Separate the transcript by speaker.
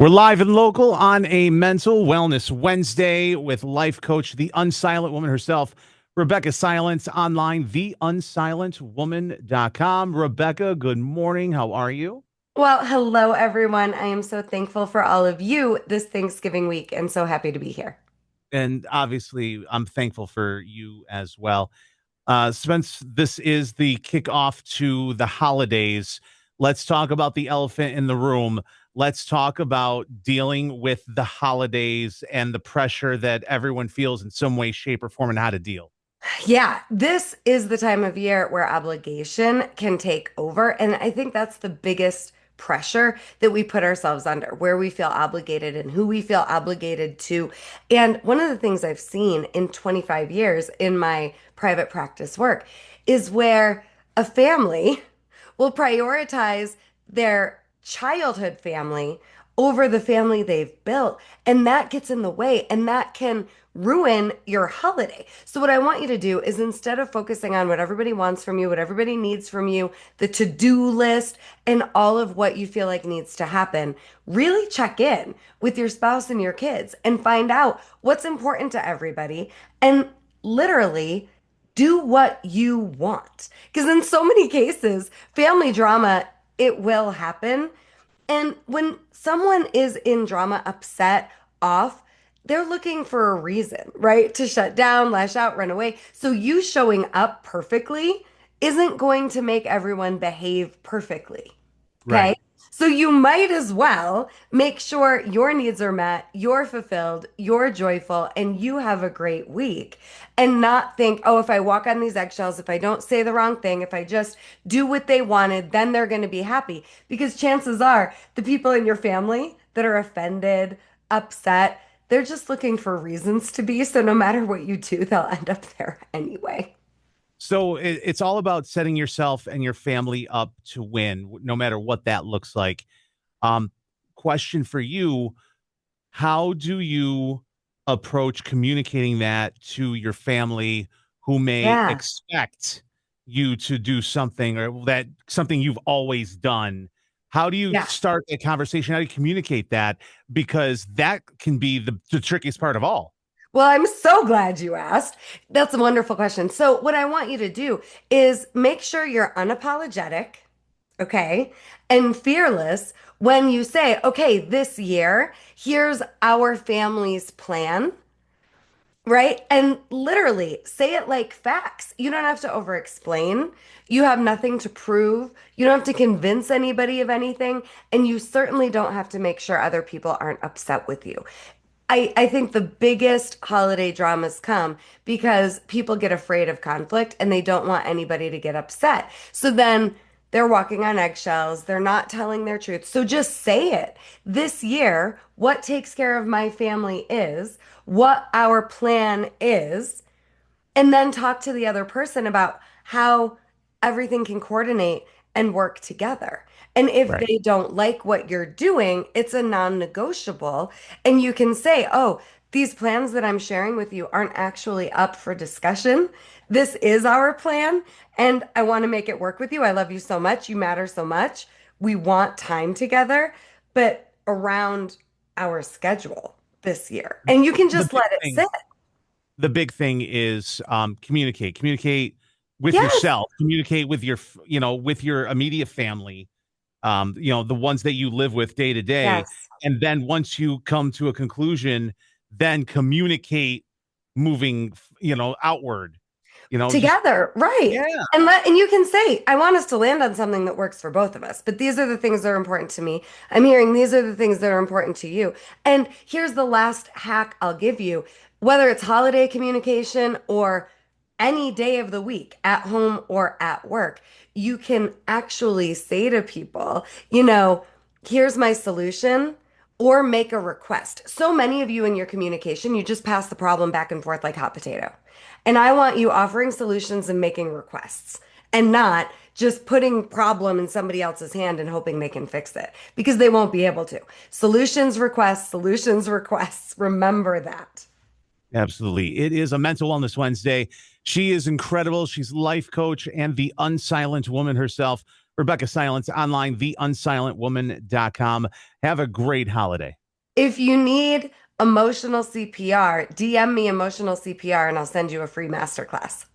Speaker 1: We're live and local on a Mental Wellness Wednesday with life coach, the unsilent woman herself, Rebeccah Silence, online, theunsilentwoman.com. Rebeccah, good morning. How are you?
Speaker 2: Well, hello everyone. I am so thankful for all of you this Thanksgiving week and so happy to be here.
Speaker 1: And obviously, I'm thankful for you as well. Spence, this is the kickoff to the holidays. Let's talk about the elephant in the room. Let's talk about dealing with the holidays and the pressure that everyone feels in some way, shape, or form and how to deal.
Speaker 2: Yeah, this is the time of year where obligation can take over. And I think that's the biggest pressure that we put ourselves under, where we feel obligated and who we feel obligated to. And one of the things I've seen in 25 years in my private practice work is where a family will prioritize their childhood family over the family they've built. And that gets in the way and that can ruin your holiday. So, what I want you to do is instead of focusing on what everybody wants from you, what everybody needs from you, the to do list, and all of what you feel like needs to happen, really check in with your spouse and your kids and find out what's important to everybody and literally do what you want. Because in so many cases, family drama, it will happen. And when someone is in drama, upset, off, they're looking for a reason, right? To shut down, lash out, run away. So you showing up perfectly isn't going to make everyone behave perfectly. Okay.
Speaker 1: Right.
Speaker 2: So you might as well make sure your needs are met, you're fulfilled, you're joyful, and you have a great week. And not think, oh, if I walk on these eggshells, if I don't say the wrong thing, if I just do what they wanted, then they're going to be happy. Because chances are the people in your family that are offended, upset, they're just looking for reasons to be. So no matter what you do, they'll end up there anyway.
Speaker 1: So it's all about setting yourself and your family up to win, no matter what that looks like. Um, Question for you. How do you approach communicating that to your family who may
Speaker 2: Yeah.
Speaker 1: expect you to do something or that something you've always done? How do you
Speaker 2: Yeah.
Speaker 1: start a conversation? How do you communicate that? Because that can be the trickiest part of all.
Speaker 2: Well, I'm so glad you asked. That's a wonderful question. So, what I want you to do is make sure you're unapologetic, okay, and fearless when you say, okay, this year, here's our family's plan, right? And literally say it like facts. You don't have to over explain. You have nothing to prove. You don't have to convince anybody of anything. And you certainly don't have to make sure other people aren't upset with you. I think the biggest holiday dramas come because people get afraid of conflict and they don't want anybody to get upset. So then they're walking on eggshells. They're not telling their truth. So just say it. This year, what takes care of my family is what our plan is, and then talk to the other person about how everything can coordinate and work together. And if
Speaker 1: Right.
Speaker 2: they don't like what you're doing, it's a non-negotiable. And you can say, oh, these plans that I'm sharing with you aren't actually up for discussion. This is our plan, and I want to make it work with you. I love you so much. You matter so much. We want time together, but around our schedule this year. And you can
Speaker 1: The
Speaker 2: just
Speaker 1: big
Speaker 2: let it
Speaker 1: thing
Speaker 2: sit.
Speaker 1: the big thing is communicate with
Speaker 2: Yes.
Speaker 1: yourself, communicate with with your immediate family, the ones that you live with day to day.
Speaker 2: Yes.
Speaker 1: And then once you come to a conclusion, then communicate moving, outward, just,
Speaker 2: Together, right.
Speaker 1: yeah,
Speaker 2: And you can say, I want us to land on something that works for both of us, but these are the things that are important to me. I'm hearing these are the things that are important to you. And here's the last hack I'll give you, whether it's holiday communication or any day of the week, at home or at work, you can actually say to people, here's my solution. Or make a request. So many of you in your communication, you just pass the problem back and forth like hot potato. And I want you offering solutions and making requests and not just putting problem in somebody else's hand and hoping they can fix it because they won't be able to. Solutions, requests. Remember that.
Speaker 1: absolutely. It is a mental wellness Wednesday. She is incredible. She's life coach and the unsilent woman herself. Rebeccah Silence online, theunsilentwoman.com. Have a great holiday.
Speaker 2: If you need emotional CPR, DM me emotional CPR and I'll send you a free masterclass.